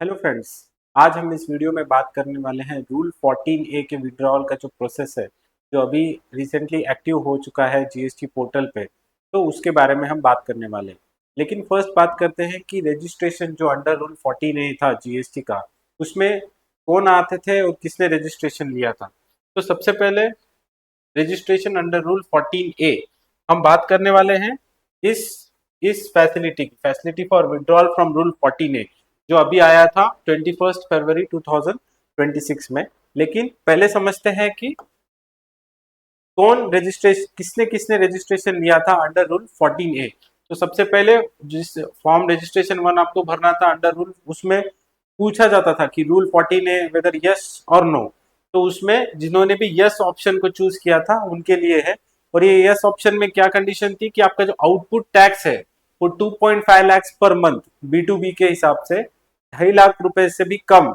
Hello friends. आज हम इस वीडियो में बात करने वाले हैं रूल 14A के विड्रॉल का जो प्रोसेस है, जो अभी रिसेंटली एक्टिव हो चुका है जीएसटी पोर्टल पे। तो उसके बारे में हम बात करने वाले हैं। लेकिन फर्स्ट बात करते हैं कि रजिस्ट्रेशन जो अंडर रूल 14A था जीएसटी का, उसमें कौन आते थे और किसने रजिस्ट्रेशन लिया था। तो सबसे पहले रजिस्ट्रेशन अंडर रूल 14A हम बात करने वाले हैं इस इस facility for withdrawal from rule 14A जो अभी आया था 21 फरवरी 2026 में। लेकिन पहले समझते हैं कि कौन रजिस्ट्रेशन किसने किसने रजिस्ट्रेशन लिया था अंडर रूल 14A। तो सबसे पहले जिस फॉर्म रजिस्ट्रेशन वन आपको भरना था अंडर रूल, उसमें पूछा जाता था कि रूल 14A वेदर यस और नो। तो उसमें जिन्होंने भी यस ऑप्शन को चूज किया था उनके लिए है। और ये यस ऑप्शन में क्या कंडीशन थी कि आपका जो आउटपुट टैक्स है वो 2.5 लाख पर मंथ B2B के हिसाब से 2.5 लाख रुपए से भी कम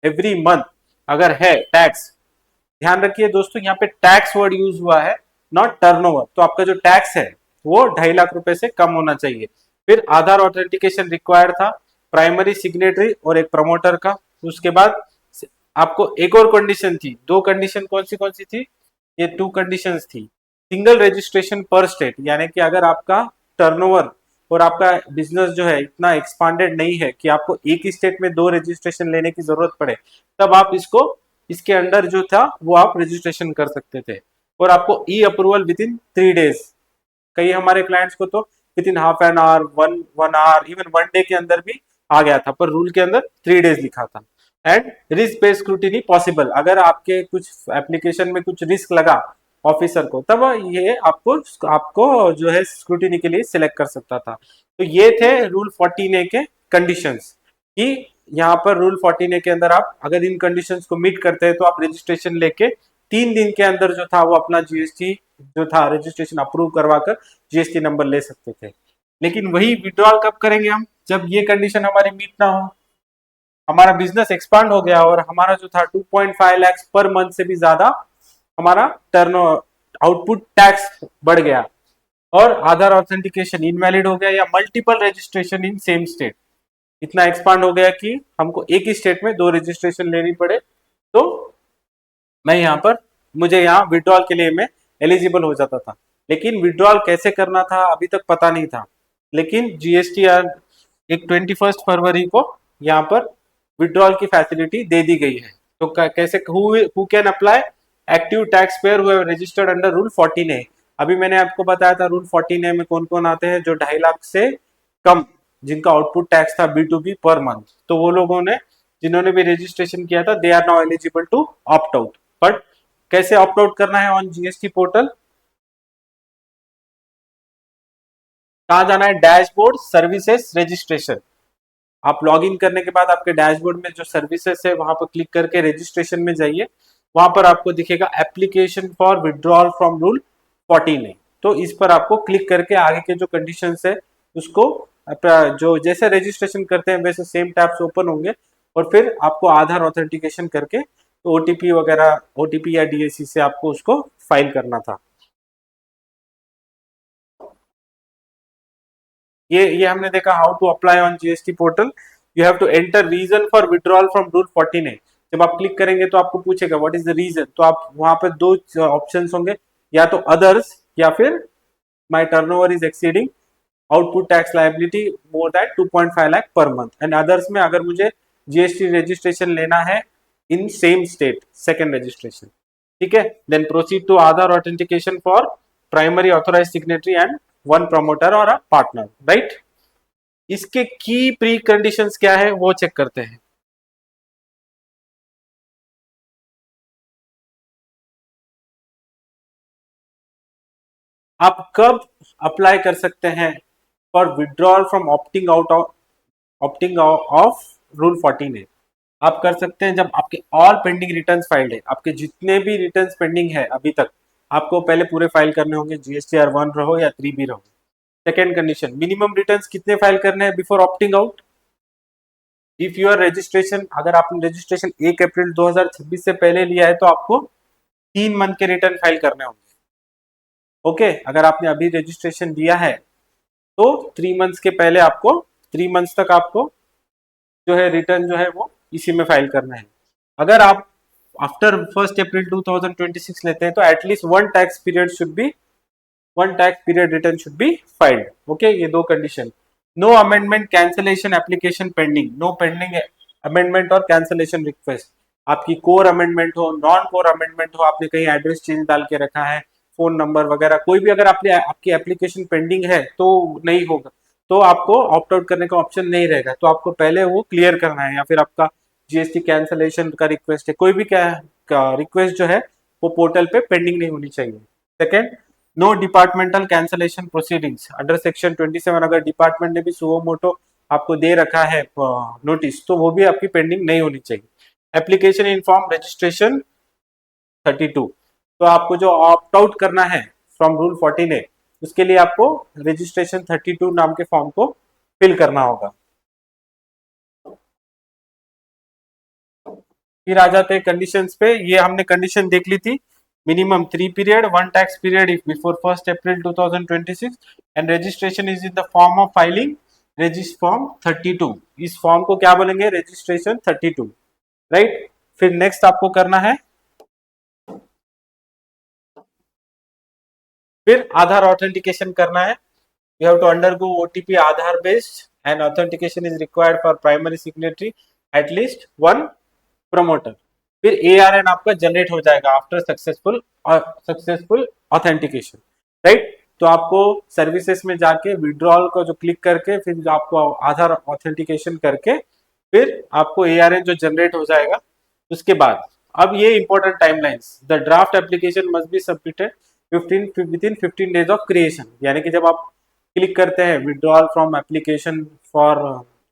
एवरी मंथ अगर है टैक्स। ध्यान रखिए दोस्तों, यहाँ पे टैक्स वर्ड यूज हुआ है, नॉट टर्नओवर। तो आपका जो टैक्स है वो 2.5 लाख रुपए से कम होना चाहिए। फिर आधार ऑथेंटिकेशन रिक्वायर्ड था, प्राइमरी सिग्नेटरी और एक प्रमोटर का। उसके बाद आपको एक और कंडीशन थी, दो कंडीशन कौन सी थी, ये टू कंडीशंस थी। सिंगल रजिस्ट्रेशन पर स्टेट, यानी कि अगर आपका टर्नओवर और आपका बिजनेस जो है इतना एक्सपांडेड नहीं है कि आपको एक ही स्टेट में दो रजिस्ट्रेशन लेने की जरूरत पड़े, तब आप इसको इसके अंडर जो था वो आप रजिस्ट्रेशन कर सकते थे। और आपको ई अप्रूवल विद इन 3 डेज, कई हमारे क्लाइंट्स को तो with in half an hour, one one hour, even one day के अंदर भी आ गया था, पर रूल के अंदर 3 डेज लिखा था। And risk based scrutiny possible, अगर आपके कुछ एप्लीकेशन में कुछ रिस्क लगा ऑफिसर को, तब ये आपको आपको जो है स्क्रूटिनी के लिए सिलेक्ट कर सकता था। तो ये थे रूल 14A के कंडीशंस कि यहाँ पर रूल 14A के अंदर आप अगर इन कंडीशंस को मीट करते हैं तो आप रजिस्ट्रेशन लेके 3 दिन के अंदर जो था वो अपना जीएसटी जो था रजिस्ट्रेशन अप्रूव करवाकर जीएसटी नंबर ले सकते थे। लेकिन वही विड्रॉल कब करेंगे हम, जब ये कंडीशन हमारी मीट ना हो, हमारा बिजनेस एक्सपांड हो गया और हमारा जो था 2.5 लाख पर मंथ से भी ज्यादा हमारा टर्न आउटपुट टैक्स बढ़ गया, और आधार ऑथेंटिकेशन इनवैलिड हो गया, या multiple registration in same state इतना एक्सपांड हो गया कि हमको एक ही स्टेट में दो रजिस्ट्रेशन लेनी पड़े। तो मैं यहाँ पर मुझे यहाँ विड्रॉल के लिए मैं एलिजिबल हो जाता था। लेकिन विड्रॉल कैसे करना था अभी तक पता नहीं था। लेकिन जीएसटी एक 21 फरवरी को यहाँ पर विड्रॉल की फैसिलिटी दे दी गई है। तो कैसे who can apply, active tax payer who have registered under rule 14A। अभी मैंने आपको बताया था रूल 14A में कौन कौन आते हैं, जो 2.5 लाख से कम जिनका आउटपुट टैक्स था B2B पर मंथ। तो वो लोगों ने जिन्होंने भी रजिस्ट्रेशन किया था they are now eligible to opt out. But कैसे ऑप्ट आउट करना है ऑन जीएसटी पोर्टल, कहा जाना है, डैशबोर्ड सर्विसेज रजिस्ट्रेशन। आप लॉग इन करने के बाद आपके डैशबोर्ड में जो सर्विसेज है वहां पर क्लिक करके रजिस्ट्रेशन में जाइए। वहां पर आपको दिखेगा application for withdrawal from rule 14A। तो इस पर आपको क्लिक करके आगे के जो कंडीशंस है उसको जो जैसे रजिस्ट्रेशन करते हैं वैसे सेम टैब्स ओपन होंगे। और फिर आपको आधार ऑथेंटिकेशन करके तो ओटीपी वगैरह, ओटीपी या डीएसी से आपको उसको फाइल करना था। ये हमने देखा how to apply on GST portal. You have to enter reason for withdrawal from rule 14A। जब आप क्लिक करेंगे तो आपको पूछेगा व्हाट इज द रीजन, तो आप वहां पर दो ऑप्शंस होंगे, या तो अदर्स या फिर my turnover is exceeding output tax liability more than 2.5 lakh per month. And others में अगर मुझे जीएसटी रजिस्ट्रेशन लेना है in same state, second registration, ठीक है, then proceed to Aadhaar authentication for primary authorise signatory and one promoter और a partner, right. इसके की प्री कंडीशंस क्या है वो चेक करते हैं। आप कब अप्लाई कर सकते हैं for withdrawal from opting of rule 14A। आप कर सकते हैं जब आपके ऑल पेंडिंग रिटर्न्स फाइल्ड है, आपके जितने भी रिटर्न्स पेंडिंग है अभी तक, आपको पहले पूरे फाइल करने होंगे, जीएसटीआर 1 रहो या 3 भी रहो। सेकेंड कंडीशन, मिनिमम रिटर्न्स कितने फाइल करने हैं before opting out. If your registration, अगर आपने रजिस्ट्रेशन 1 अप्रैल 2026 से पहले लिया है तो आपको 3 मंथ के रिटर्न फाइल करने होंगे। ओके, अगर आपने अभी रजिस्ट्रेशन दिया है तो 3 मंथ्स के पहले आपको, 3 मंथ्स तक आपको जो है रिटर्न जो है वो इसी में फाइल करना है। अगर आप आफ्टर 1 अप्रैल 2026 लेते हैं तो at least one tax period return should be filed. Okay, ये दो कंडीशन। No amendment cancellation application pending, no pending amendment और कैंसिलेशन रिक्वेस्ट। आपकी कोर अमेंडमेंट हो, नॉन कोर अमेंडमेंट हो, आपने कहीं एड्रेस चेंज डाल के रखा है, फोन नंबर वगैरह कोई भी अगर आपकी एप्लीकेशन पेंडिंग है तो नहीं होगा, तो आपको ऑप्ट आउट करने का ऑप्शन नहीं रहेगा। तो आपको पहले वो क्लियर करना है, या फिर आपका जीएसटी कैंसिलेशन का रिक्वेस्ट है, कोई भी क्या रिक्वेस्ट जो है वो पोर्टल पे पेंडिंग नहीं होनी चाहिए। Second, no departmental cancellation proceedings under section 27। अगर डिपार्टमेंट ने भी सुओ मोटो आपको दे रखा है नोटिस, तो वो भी आपकी पेंडिंग नहीं होनी चाहिए। एप्लीकेशन इन फॉर्म रजिस्ट्रेशन 32, तो आपको जो ऑप्ट आउट करना है फ्रॉम रूल 14A, उसके लिए आपको रजिस्ट्रेशन 32 नाम के फॉर्म को फिल करना होगा। फिर आ जाते हैं कंडीशंस पे। ये हमने कंडीशन देख ली थी, minimum 3 period, 1 tax period if before 1 April 2026 and registration is in the form of filing resist form 32। इस फॉर्म को क्या बोलेंगे? Registration 32, right. फिर नेक्स्ट आपको करना है, फिर आधार ऑथेंटिकेशन करना है। You have to undergo OTP Aadhaar based and authentication is required for primary signatory at least 1 promoter. फिर ARN आपका जनरेट हो जाएगा आफ्टर सक्सेसफुल ऑथेंटिकेशन, राइट। तो आपको सर्विसेज में जाके विड्रॉल को जो क्लिक करके फिर आपको आधार ऑथेंटिकेशन करके फिर आपको ARN जो जनरेट हो जाएगा। उसके बाद अब ये important timelines, the draft application must be submitted with in 15 days of creation. यानी कि जब आप क्लिक करते हैं withdrawal from application for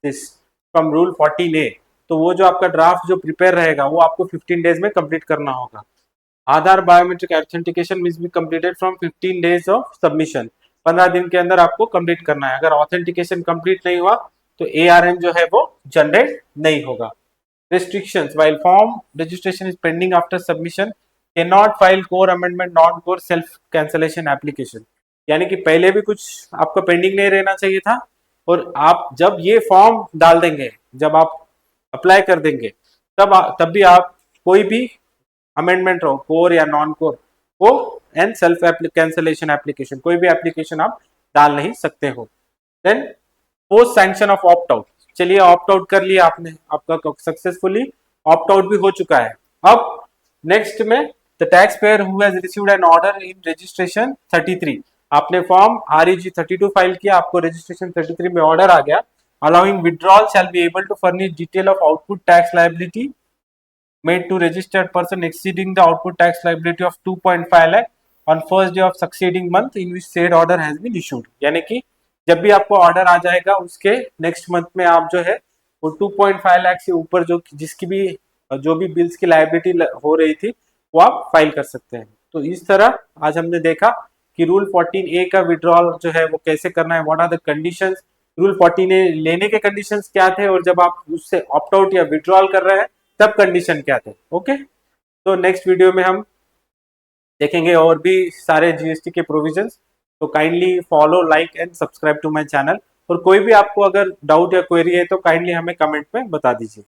this from rule 14A, तो वो जो आपका ड्राफ्ट जो प्रिपेयर रहेगा वो आपको 15 डेज में कंप्लीट करना होगा। Aadhaar biometric authentication must be completed from 15 days of submission, 15 दिन के अंदर आपको कंप्लीट करना है। अगर ऑथेंटिकेशन कंप्लीट नहीं हुआ तो ARN जो है वो जनरेट नहीं होगा। Restrictions, while form registration is pending after submission, cannot file core amendment non-core self cancellation application। यानी कि पहले भी कुछ आपका पेंडिंग नहीं रहना चाहिए था, और आप जब ये फॉर्म डाल देंगे, जब आप अप्लाई कर देंगे, तब भी आप कोई भी अमेंडमेंट हो, कोर या नॉन कोर, वो एंड सेल्फ कैंसिलेशन एप्लीकेशन, कोई भी एप्लीकेशन आप डाल नहीं सकते हो। Then post sanction of opt out. चलिए ऑप्ट आउट कर लिया आपने, आपका सक्सेसफुली ऑप्ट आउट भी हो चुका है। अब नेक्स्ट में the tax payer who has received an order in registration 33, आपने फॉर्म REG 32 फाइल किया, आपको रजिस्ट्रेशन 33 में ऑर्डर आ गया। Allowing withdrawal shall be able to furnish detail of output tax liability made to registered person exceeding the output tax liability of 2.5 lakh on first day of succeeding month in which said order has been issued। यानी कि जब भी आपको order आ जाएगा उसके next month में आप जो है वो 2.5 लाख से ऊपर जो भी बिल्स की लायबिलिटी हो रही थी वो आप फाइल कर सकते हैं। तो इस तरह आज हमने देखा कि रूल 14A का विड्रॉल जो है वो कैसे करना है, what are the conditions, rule 14A लेने के कंडीशंस क्या थे, और जब आप उससे ऑप्ट आउट या विड्रॉल कर रहे हैं तब कंडीशन क्या थे। ओके, तो नेक्स्ट वीडियो में हम देखेंगे और भी सारे GST के प्रोविजंस। तो kindly follow, like and subscribe to my channel. और कोई भी आपको अगर डाउट या क्वेरी है तो काइंडली हमें कमेंट में बता दीजिए।